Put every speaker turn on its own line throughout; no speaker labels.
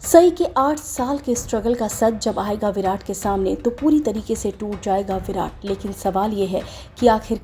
सई के 8 साल के स्ट्रगल का सच जब आएगा विराट के सामने तो पूरी तरीके से टूट जाएगा विराट। लेकिन सवाल ये है कि आखिर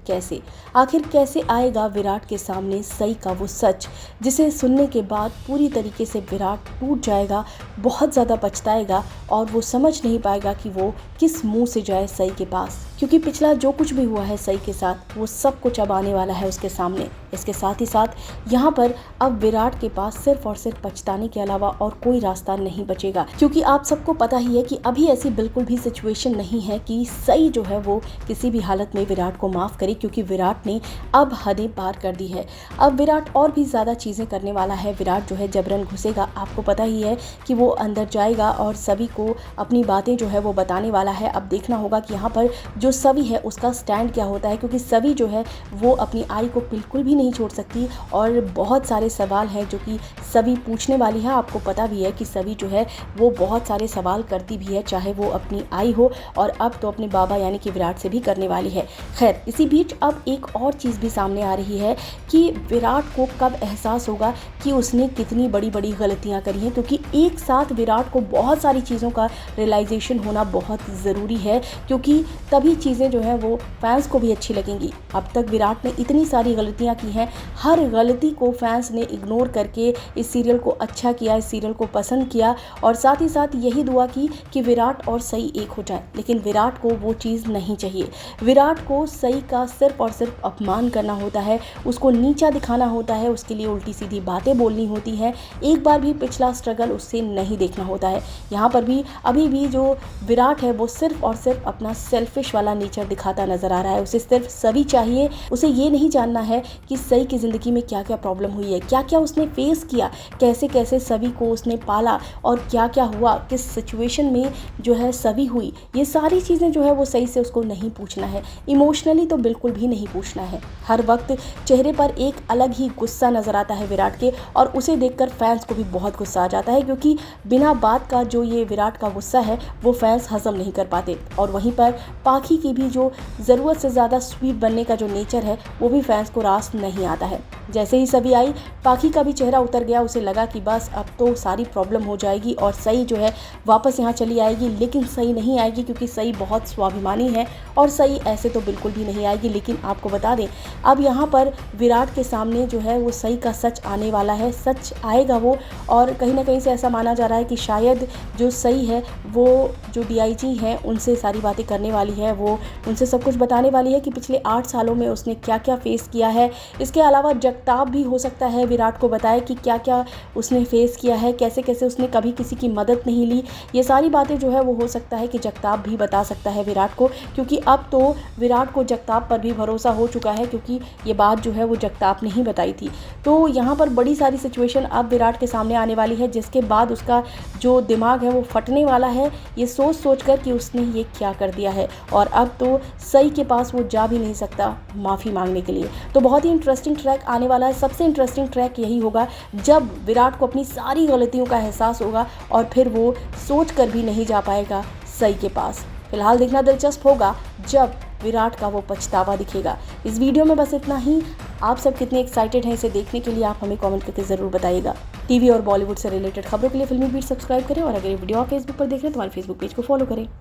कैसे आएगा विराट के सामने सई का वो सच, जिसे सुनने के बाद पूरी तरीके से विराट टूट जाएगा, बहुत ज़्यादा पछताएगा और वो समझ नहीं पाएगा कि वो किस मुंह से जाए सई के पास। क्योंकि पिछला जो कुछ भी हुआ है सई के साथ वो सब कुछ अब आने वाला है उसके सामने। इसके साथ ही साथ यहाँ पर अब विराट के पास सिर्फ और सिर्फ पछताने के अलावा और कोई रास्ता नहीं बचेगा। क्योंकि आप सबको पता ही है कि अभी ऐसी बिल्कुल भी सिचुएशन नहीं है कि सई जो है वो किसी भी हालत में विराट को माफ़ करे, क्योंकि विराट ने अब हदें पार कर दी है। अब विराट और भी ज़्यादा चीज़ें करने वाला है। विराट जो है जबरन घुसेगा, आपको पता ही है कि वो अंदर जाएगा और सभी को अपनी बातें जो है वो बताने वाला है। अब देखना होगा कि यहाँ पर जो सवी है उसका स्टैंड क्या होता है, क्योंकि सवी जो है वो अपनी आई को बिल्कुल भी नहीं छोड़ सकती और बहुत सारे सवाल हैं जो कि सवी पूछने वाली है। आपको पता भी है कि सवी जो है वो बहुत सारे सवाल करती भी है, चाहे वो अपनी आई हो और अब तो अपने बाबा यानी कि विराट से भी करने वाली है। खैर, इसी बीच अब एक और चीज़ भी सामने आ रही है कि विराट को कब एहसास होगा कि उसने कितनी बड़ी बड़ी गलतियां करी हैं, क्योंकि एक साथ विराट को बहुत सारी चीज़ों का रियलाइजेशन होना बहुत ज़रूरी है, क्योंकि तभी चीज़ें जो है वो फैंस को भी अच्छी लगेंगी। अब तक विराट ने इतनी सारी गलतियां की हैं, हर गलती को फैंस ने इग्नोर करके इस सीरियल को अच्छा किया, इस सीरियल को पसंद किया और साथ ही साथ यही दुआ की कि विराट और सई एक हो जाए। लेकिन विराट को वो चीज़ नहीं चाहिए। विराट को सई का सिर्फ और सिर्फ अपमान करना होता है, उसको नीचा दिखाना होता है, उसके लिए उल्टी सीधी बातें बोलनी होती हैं। एक बार भी पिछला स्ट्रगल उससे नहीं देखना होता है। यहाँ पर भी अभी भी जो विराट है वो सिर्फ और सिर्फ अपना सेल्फिश वाला नेचर दिखाता नजर आ रहा है। उसे सिर्फ सभी चाहिए, उसे ये नहीं जानना है कि सई की ज़िंदगी में क्या क्या प्रॉब्लम हुई है, क्या क्या उसने फेस किया, कैसे कैसे सभी को उसने पाला और क्या क्या हुआ, किस सिचुएशन में जो है सभी हुई। ये सारी चीज़ें जो है वो सही से उसको नहीं पूछना है, इमोशनली तो बिल्कुल भी नहीं पूछना है। हर वक्त चेहरे पर एक अलग ही गुस्सा नज़र आता है विराट के और उसे देखकर फैंस को भी बहुत गुस्सा आ जाता है, क्योंकि बिना बात का जो ये विराट का गुस्सा है वो फैंस हजम नहीं कर पाते। और वहीं पर पाखी की भी जो ज़रूरत से ज़्यादा स्वीट बनने का जो नेचर है वो भी फैंस को रास नहीं आता है। जैसे ही सभी आई, पाखी का भी चेहरा उतर गया। उसे लगा कि बस अब तो सारी प्रॉब्लम हो जाएगी और सई जो है वापस यहाँ चली आएगी। लेकिन सई नहीं आएगी, क्योंकि सई बहुत स्वाभिमानी है और सई ऐसे तो बिल्कुल भी नहीं आएगी। लेकिन आपको बता दें, अब यहाँ पर विराट के सामने जो है वो सई का सच आने वाला है। सच आएगा वो, और कहीं ना कहीं से ऐसा माना जा रहा है कि शायद जो सई है वो जो डीआईजी हैं उनसे सारी बातें करने वाली है, वो उनसे सब कुछ बताने वाली है कि पिछले 8 सालों में उसने क्या क्या फेस किया है। इसके अलावा जगताप भी हो सकता है विराट को बताए कि क्या क्या उसने फेस किया है, कैसे कैसे उसने कभी किसी की मदद नहीं ली। ये सारी बातें जो है वो हो सकता है कि जगताप भी बता सकता है विराट को, क्योंकि अब तो विराट को जगताप पर भी भरोसा हो चुका है, क्योंकि ये बात जो है वो जगताप ने ही बताई थी। तो यहाँ पर बड़ी सारी सिचुएशन अब विराट के सामने आने वाली है, जिसके बाद उसका जो दिमाग है वो फटने वाला है, ये सोच सोच कर कि उसने ये क्या कर दिया है। और अब तो सई के पास वो जा भी नहीं सकता माफ़ी मांगने के लिए। तो बहुत ही इंटरेस्टिंग ट्रैक आने वाला है। सबसे इंटरेस्टिंग ट्रैक यही होगा जब विराट को अपनी सारी गलतियों का एहसास होगा और फिर वो सोच कर भी नहीं जा पाएगा सई के पास। फिलहाल देखना दिलचस्प होगा जब विराट का वो पछतावा दिखेगा। इस वीडियो में बस इतना ही। आप सब कितने एक्साइटेड हैं इसे देखने के लिए, आप हमें कमेंट करके ज़रूर बताइएगा। टीवी और बॉलीवुड से रिलेटेड खबरों के लिए फिल्मी बीट सब्सक्राइब करें और अगर ये वीडियो आप फेसबुक पर देख रहे हैं तो हमारे फेसबुक पेज को फॉलो करें।